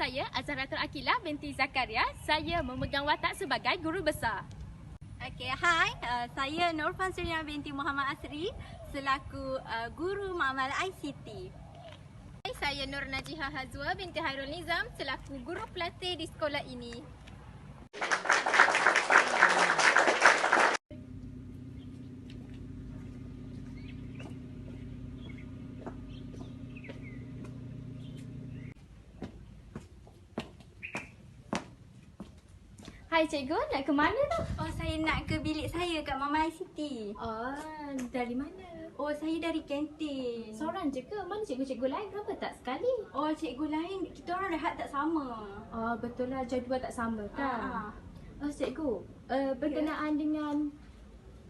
saya Azharatul Aqilah binti Zakaria. Saya memegang watak sebagai guru besar. Okey, hai. Saya Nurfan Surya binti Muhammad Asri selaku guru makmal ICT. Hai, saya Nur Najihah Hazwa binti Hairul Nizam selaku guru pelatih di sekolah ini. Hai cikgu, nak ke mana tu? Oh, saya nak ke bilik saya kat Mama ICT. Dari mana? Oh, saya dari kantin. Seorang je ke? Mana cikgu-cikgu lain? Kenapa tak sekali? Oh, cikgu lain, kita orang rehat tak sama. Betul lah, jadual tak sama kan? Cikgu, berkenaan dengan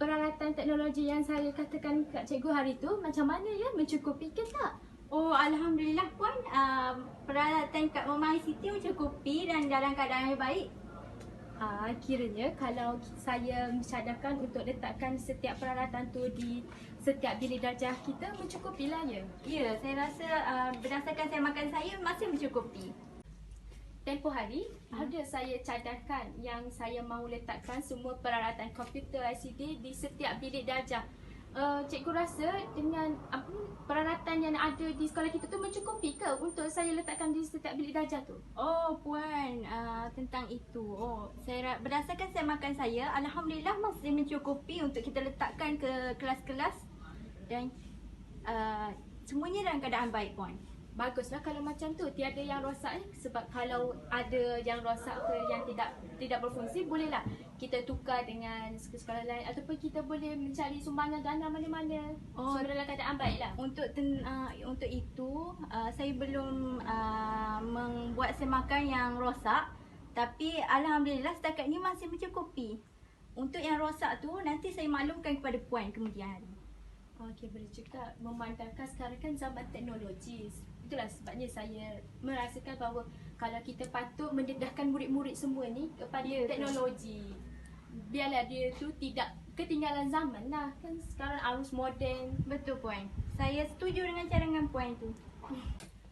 peralatan teknologi yang saya katakan kat cikgu hari tu, macam mana ya? Mencukupi ke tak? Oh, Alhamdulillah Puan, peralatan kat Mama ICT mencukupi dan dalam keadaan yang baik. Kiranya kalau saya mencadangkan untuk letakkan setiap peralatan tu di setiap bilik darjah kita, mencukupilah ya? Ya, saya rasa berdasarkan saya makan saya masih mencukupi. Tempoh hari ada saya cadangkan yang saya mahu letakkan semua peralatan komputer ICT di setiap bilik darjah. Cikgu rasa dengan peralatan yang ada di sekolah kita tu mencukupi ke untuk saya letakkan di setiap bilik darjah tu? Oh Puan, tentang itu. Berdasarkan saya makan saya, Alhamdulillah masih mencukupi untuk kita letakkan ke kelas-kelas dan semuanya dalam keadaan baik Puan. Baguslah kalau macam tu, tiada yang rosak sebab kalau ada yang rosak ke yang tidak berfungsi, bolehlah kita tukar dengan sekolah lain ataupun kita boleh mencari sumbangan dana mana-mana. Semua dalam keadaan baiklah. Untuk itu saya belum membuat semakan yang rosak, tapi Alhamdulillah setakat ni masih mencukupi. Untuk yang rosak tu nanti saya maklumkan kepada Puan kemudian hari. Okey, boleh juga memandangkan sekarang kan zaman teknologi. Itulah sebabnya saya merasakan bahawa kalau kita patut mendedahkan murid-murid semua ni kepada teknologi. Biarlah dia tu tidak ketinggalan zaman lah. Kan sekarang arus moden. Betul Puan. Saya setuju dengan cadangan Puan tu.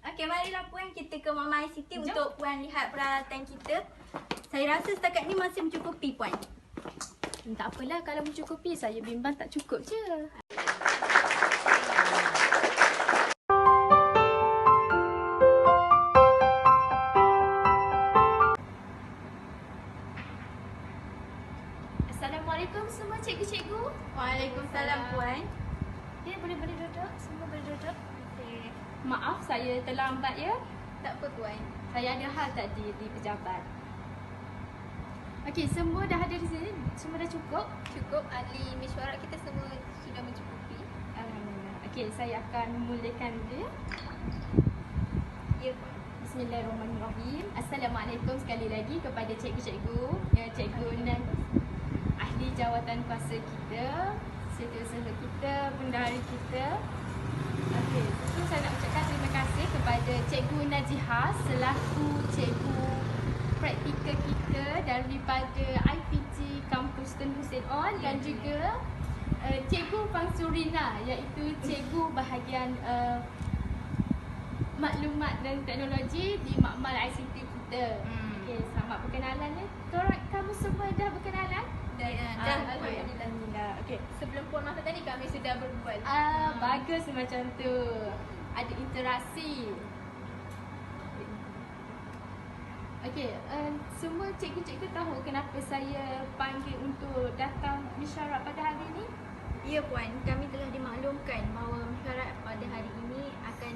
Okey, marilah Puan kita ke Mama ICT untuk Puan lihat peralatan kita. Saya rasa setakat ni masih mencukupi Puan. Tak apalah kalau mencukupi, saya bimbang tak cukup je. Assalamualaikum semua cikgu-cikgu. Waalaikumsalam Puan. Ya, boleh duduk. Semua boleh duduk. Okay. Maaf saya terlambat ya. Tak apa Puan. Saya ada hal tadi di pejabat. Okey, semua dah ada di sini? Semua dah cukup? Cukup, ahli mesyuarat kita semua sudah mencukupi. Alhamdulillah. Okey, saya akan memulakan dia. Ya Puan. Bismillahirrahmanirrahim. Assalamualaikum sekali lagi kepada cikgu-cikgu, cikgu dan ahli jawatan kuasa kita, setiausaha kita, bendahara kita. Okey, so saya nak ucapkan terima kasih kepada Cikgu Najihah selaku cikgu praktikal kita daripada IPG Kampus Tun Hussein On dan juga Cikgu Fang Surina iaitu cikgu bahagian maklumat dan teknologi di makmal ICT kita. Okey, selamat berkenalan ya. Kamu semua dah berkenalan? Dah, Alhamdulillah. Okey. Sebelum Puan masuk tadi kami sudah berbual. Bagus macam tu. Ada interaksi. Okey, semua cikgu-cikgu tahu kenapa saya panggil untuk datang mesyuarat pada hari ini? Ya Puan, kami telah dimaklumkan bahawa mesyuarat pada hari ini akan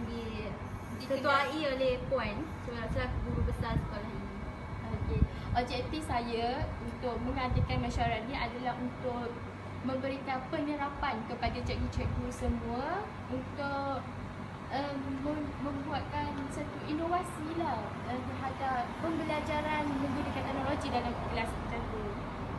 diketuai oleh Puan selaku guru besar sekolah ini. Okey, objektif saya untuk mengadakan mesyuarat ini adalah untuk memberikan penyerapan kepada cikgu-cikgu semua untuk membuatkan satu inovasi lah terhadap pembelajaran menggunakan teknologi dalam kelas kita tu.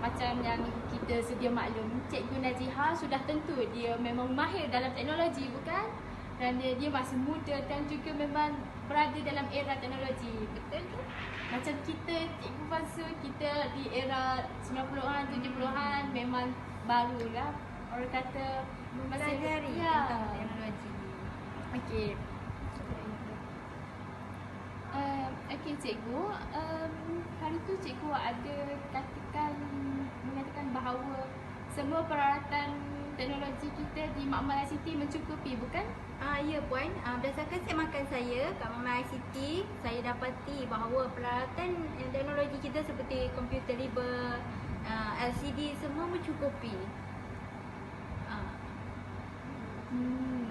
Macam yang kita sedia maklum, Cikgu Najihah sudah tentu dia memang mahir dalam teknologi bukan? Dan dia masih muda dan juga memang berada dalam era teknologi. Betul ke? Macam kita, Cikgu Fansu, kita di era 90-an, 70-an memang barulah. Orang kata masih Mempelajari tentang teknologi. Okey. Okey cikgu, hari tu cikgu ada mengatakan bahawa semua peralatan teknologi kita di Makmal ICT mencukupi, bukan? Ya puan, berdasarkan semakan saya kat Mama ICT, saya dapati bahawa peralatan teknologi kita seperti komputer riba, LCD semua mencukupi.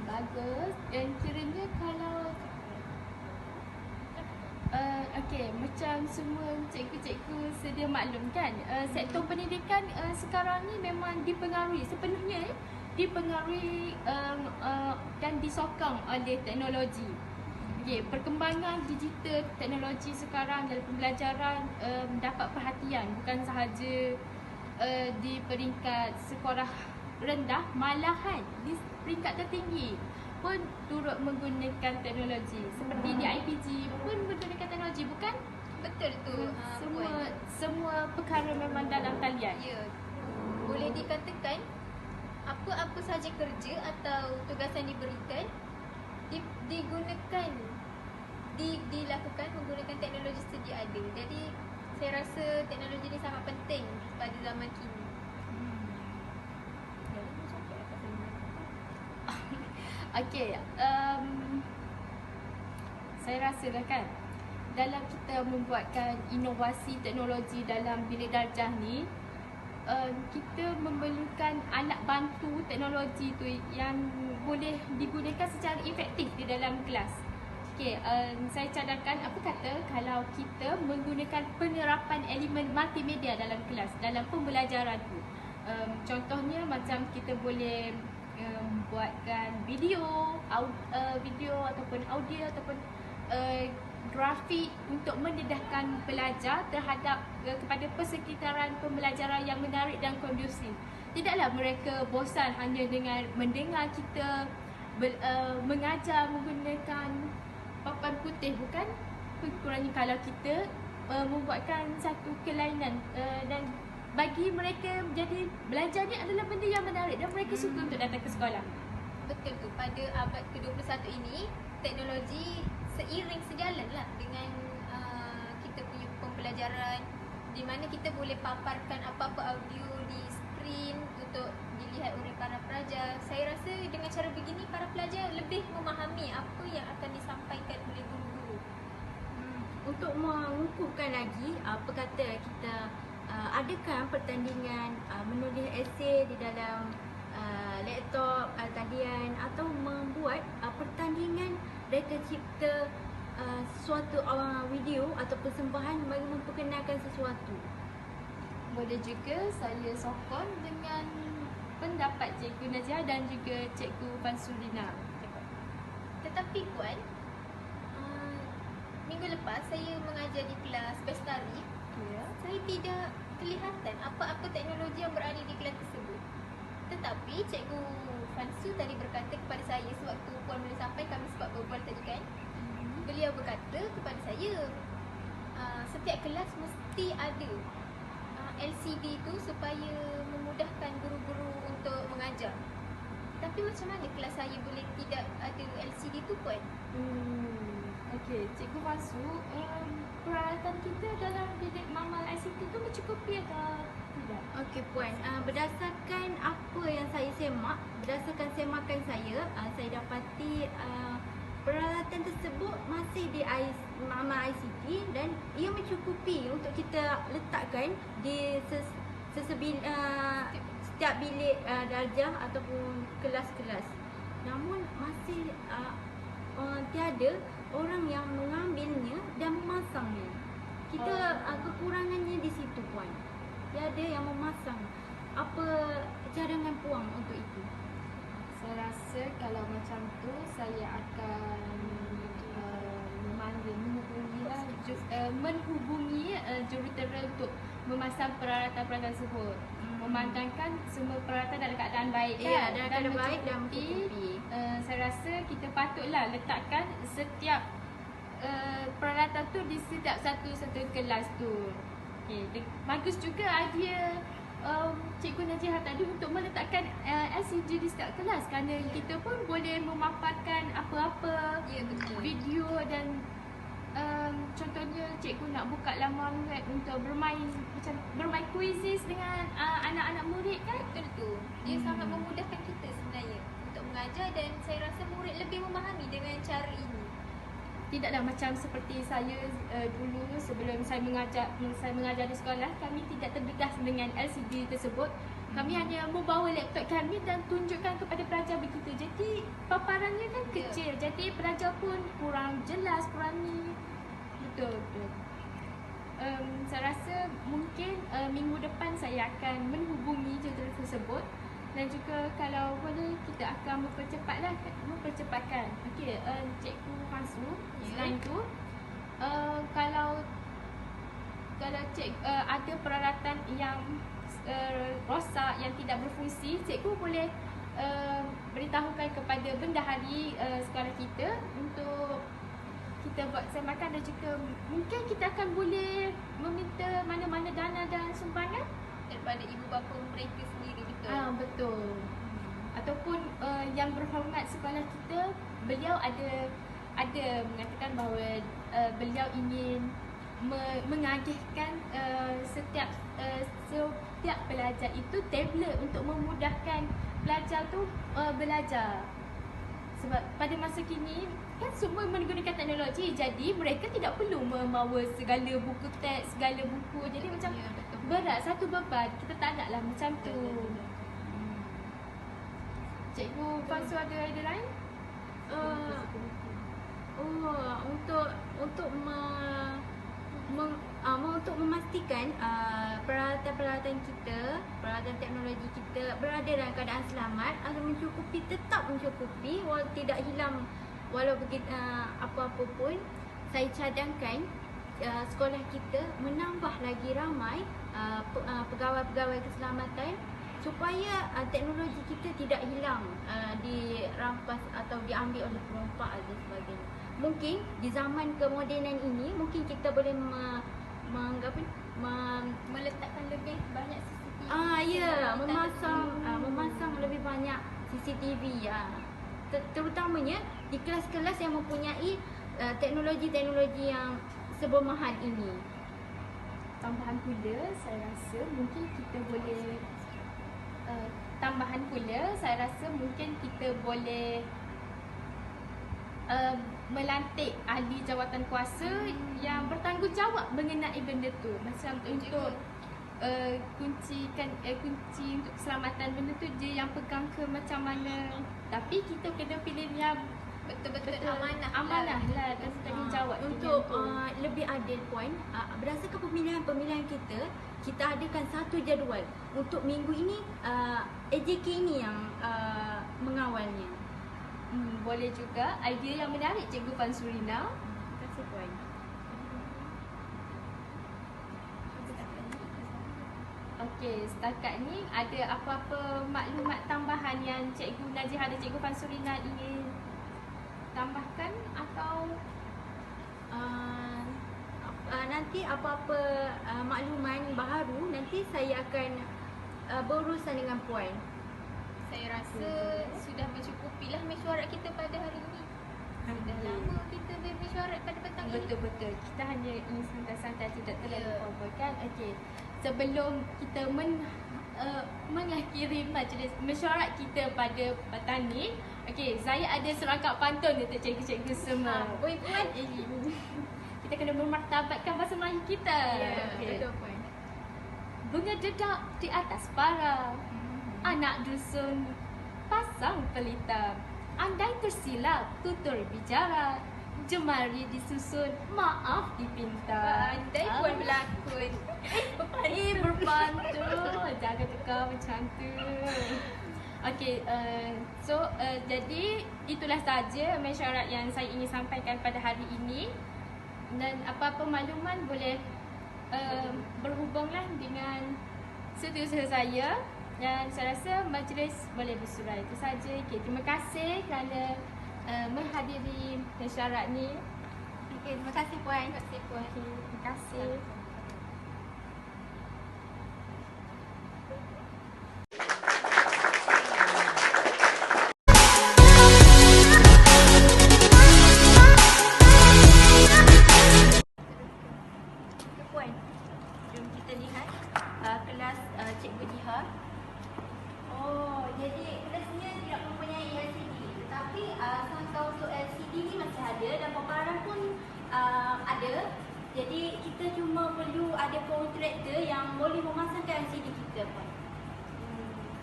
Bagus. Dan kiranya kalau okey, macam semua cikgu-cikgu sedia maklum kan, sektor pendidikan sekarang ni memang dipengaruhi sepenuhnya dipengaruhi dan disokong oleh teknologi. Okey, perkembangan digital teknologi sekarang dalam pembelajaran mendapat perhatian bukan sahaja di peringkat sekolah rendah, malahan di peringkat tertinggi pun turut menggunakan teknologi. Seperti di IPG pun menggunakan teknologi, bukan? Betul tu. Semua perkara memang dalam talian. Ya. Boleh dikatakan apa-apa sahaja kerja atau tugasan diberikan dilakukan menggunakan teknologi sedia ada. Jadi saya rasa teknologi ni sangat penting pada zaman kini. Okey, saya rasalah kan, dalam kita membuatkan inovasi teknologi dalam bilik darjah ni, kita memerlukan alat bantu teknologi tu yang boleh digunakan secara efektif di dalam kelas. Okey, saya cadangkan apa kata kalau kita menggunakan penerapan elemen multimedia dalam kelas, dalam pembelajaran tu. Contohnya macam kita boleh buatkan video ataupun audio ataupun grafik untuk mendedahkan pelajar terhadap kepada persekitaran pembelajaran yang menarik dan kondusif. Tidaklah mereka bosan hanya dengan mendengar kita mengajar menggunakan papan putih, bukan? Kurangnya kalau kita membuatkan satu kelainan dan bagi mereka jadi belajar ni adalah benda yang menarik dan mereka suka untuk datang ke sekolah. Betul tu, pada abad ke-21 ini teknologi seiring sejalan lah dengan kita punya pembelajaran, di mana kita boleh paparkan apa-apa audio di skrin untuk dilihat oleh para pelajar. Saya rasa dengan cara begini para pelajar lebih memahami apa yang akan disampaikan oleh guru-guru. Untuk mengukuhkan lagi apa kata kita adakan pertandingan menulis esei di dalam laptop talian atau membuat pertandingan reka cipta suatu video atau persembahan bagi memperkenalkan sesuatu. Boleh juga saya sokong dengan pendapat Cikgu Najah dan juga Cikgu Fansulina. Tetapi puan, minggu lepas saya mengajar di kelas Bestari. Ya. Saya tidak kelihatan apa-apa teknologi yang berada di kelas tersebut. Tetapi Cikgu Fansu tadi berkata kepada saya sewaktu puan boleh sampai kami sebab berbual tadi kan. Beliau berkata kepada saya, setiap kelas mesti ada LCD tu supaya memudahkan guru-guru untuk mengajar. Tapi macam mana kelas saya boleh tidak ada LCD tu puan? Okey, Cikgu Fansu, peralatan kita dalam bilik Makmal ICT tu mencukupi atau tidak? Okey puan, berdasarkan apa yang saya semak, berdasarkan semakan saya dapati peralatan tersebut masih di Makmal ICT dan ia mencukupi untuk kita letakkan di setiap bilik darjah ataupun kelas-kelas. Namun masih tiada orang yang mengambilnya dan memasangnya. Kita kekurangannya di situ puan. Tiada yang memasang. Apa cadangan puan untuk itu? Saya rasa kalau macam tu saya akan menghubungi jurutera untuk memasang peralatan-peralatan tersebut. Memandangkan semua peralatan dalam keadaan baik kan? Ya, dalam keadaan baik dan mencukupi. Saya rasa kita patutlah letakkan setiap peralatan tu di setiap satu kelas tu. Okay. Bagus juga idea Cikgu Najihah tadi untuk meletakkan LCD di setiap kelas, kerana kita pun boleh memaparkan apa-apa Ya, betul. video dan contohnya cikgu nak buka laman web untuk bermain macam bermain quizzes dengan anak-anak murid kan. Betul tu. Dia sangat memudahkan kita sebenarnya untuk mengajar, dan saya rasa murid lebih memahami dengan cara ini. Tidaklah macam seperti saya dulu sebelum saya mengajar di sekolah, kami tidak terdegas dengan LCD tersebut. Kami hanya membawa laptop kami dan tunjukkan kepada pelajar begitu. Jadi paparannya kan kecil. Jadi pelajar pun kurang jelas, kurang ni. Betul. Saya rasa mungkin minggu depan saya akan menghubungi jentera tersebut, dan juga kalau boleh kita akan mempercepatkan. Okey, Cikgu Hansu, selain tu kalau ada peralatan yang rosak, yang tidak berfungsi, cikgu boleh beritahukan kepada bendahari sekolah kita untuk kita buat semakan, dan juga mungkin kita akan boleh meminta mana-mana dana dan sumbangan Daripada ibu bapa mereka sendiri. Betul. Betul. Ataupun yang berhormat sekolah kita, beliau ada mengatakan bahawa beliau ingin mengagihkan setiap pelajar itu tablet untuk memudahkan pelajar tu belajar. Sebab pada masa kini kan semua menggunakan teknologi, jadi mereka tidak perlu membawa segala buku teks, segala buku. Jadi macam berat, satu beban. Kita tak naklah macam tu. Cikgu Fansu ada idea lain? Untuk memastikan peralatan-peralatan kita, peralatan teknologi kita berada dalam keadaan selamat atau mencukupi, tetap mencukupi, tidak hilang walau begitu apa-apa pun, saya cadangkan sekolah kita menambah lagi ramai pegawai-pegawai keselamatan supaya teknologi kita tidak hilang, dirampas atau diambil oleh perompak dan sebagainya. Mungkin di zaman kemodenan ini mungkin kita boleh meletakkan lebih banyak CCTV. Memasang lebih banyak CCTV terutamanya di kelas-kelas yang mempunyai teknologi-teknologi yang sebermahal ini. Tambahan pula, saya rasa mungkin kita boleh melantik ahli jawatan kuasa yang bertanggungjawab mengenai benda tu. Macam untuk kunci untuk keselamatan benda tu dia yang pegang ke macam mana. Tapi kita kena pilih yang betul-betul amanah lah dan tanggungjawab untuk lebih adil puan, berdasarkan pemilihan kita adakan satu jadual untuk minggu ini. AJK ini yang mengawalnya. Boleh juga, idea yang menarik Cikgu Fansurina. Terima kasih puan. Okey, setakat ni ada apa-apa maklumat tambahan yang Cikgu Najihah dan Cikgu Fansurina ingin tambahkan atau nanti apa-apa makluman baharu nanti saya akan berurusan dengan puan. Saya rasa sudah mencukupilah mesyuarat kita pada hari ini. Sudah lama kita bermesyuarat pada petang ini. Betul-betul. Kita hanya ingin santai-santai, tidak terlalu formal kan. Okey. Sebelum kita mengakhiri majlis mesyuarat kita pada petang ni, okey, saya ada serangkap pantun untuk cikgu-cikgu semua. Puan. Kita kena memartabatkan bahasa Melayu kita. Okay. Betul puan. Bunga dedak di atas para, anak dusun pasang pelita. Andai tersilap tutur bicara, jemari disusun maaf dipinta. Andai puan berlakon. Berpantun. Jangan tukar macam tu. Okey, jadi itulah saja mesyuarat yang saya ingin sampaikan pada hari ini. Dan apa-apa makluman boleh berhubunglah dengan setiausaha saya. Dan saya rasa majlis boleh bersurai. Itu saja. Okay, terima kasih kerana menghadiri mesyuarat ni. Okay, terima kasih puan. Terima kasih. puan. Jom kita lihat kelas Cikgu Jiha. Oh, jadi kelasnya tidak mempunyai LCD. Tetapi sangka untuk LCD ni masih ada dan paparan pun ada. Jadi kita cuma perlu ada kontraktor yang boleh memasangkan LCD kita pun.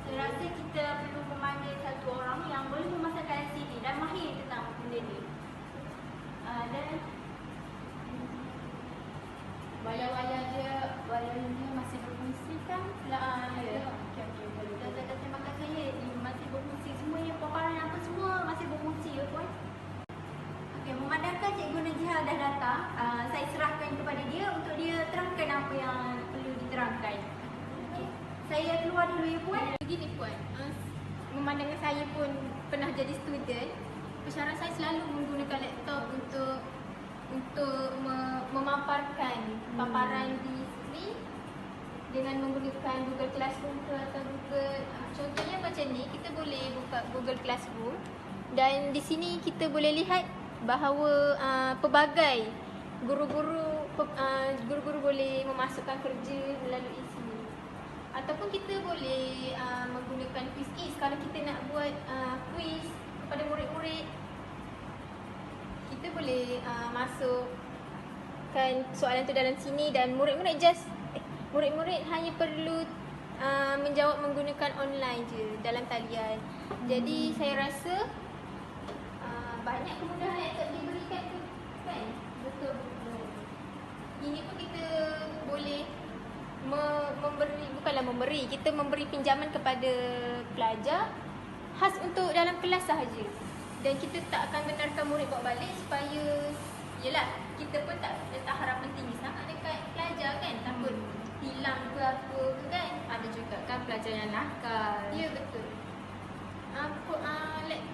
Saya rasa kita perlu memanggil satu orang yang boleh memasangkan LCD dan mahir tentang benda ni. Dan Wayar-wayar dia masih berfungsi kan? ya. Data-data makan saya masih berfungsi. Semua yang paparan apa semua masih berfungsi ya puan. Okey, memandangkan Cikgu Najiha dah datang, saya serahkan kepada dia untuk dia terangkan apa yang perlu diterangkan. Okey. Saya keluar dulu ya puan. Begini puan, memandangkan saya pun pernah jadi student, persyarat saya selalu menggunakan laptop untuk memaparkan paparan di screen dengan menggunakan Google Classroom ke atau Google. Contohnya macam ni, kita boleh buka Google Classroom dan di sini kita boleh lihat bahawa pelbagai guru-guru boleh memasukkan kerja melalui sini. Ataupun kita boleh menggunakan QuizKids kalau kita nak buat quiz kepada murid-murid. Kita boleh masukkan soalan tu dalam sini dan murid-murid hanya perlu menjawab menggunakan online je dalam talian. Jadi saya rasa banyak kemudahan yang tak diberikan tu kan? Betul. Ini pun kita boleh kita memberi pinjaman kepada pelajar khas untuk dalam kelas sahaja. Dan kita tak akan benarkan murid bawa balik supaya yelah, kita pun tak letak harapan tinggi sangat dekat pelajar kan, takut hilang ke apa ke kan. Ada juga kan pelajar yang nakal. Ya betul.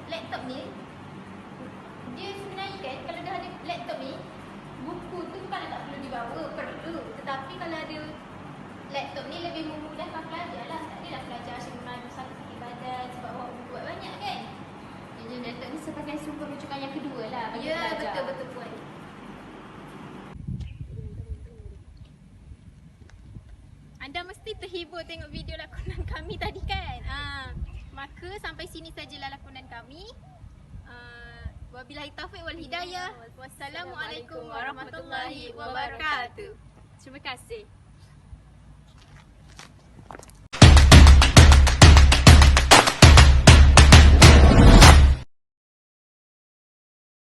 Laptop ni dia sebenarnya kan, kalau dah ada laptop ni, buku tu kalau tak perlu dibawa, perlu. Tetapi kalau ada laptop ni lebih memudahkan pelajar lah. Tak adalah pelajar asyik mengadu sakit badan sebab awak buat banyak kan. Jadi laptop ni sebagai sumber rujukan yang kedua lah bagi pelajar. Ya betul puan. Anda mesti terhibur tengok video lakonan kami tadi kan? Maka sampai sini sajalah lakonan kami. Wabillahi taufiq wal hidayah. Wassalamualaikum warahmatullahi wabarakatuh. Terima kasih.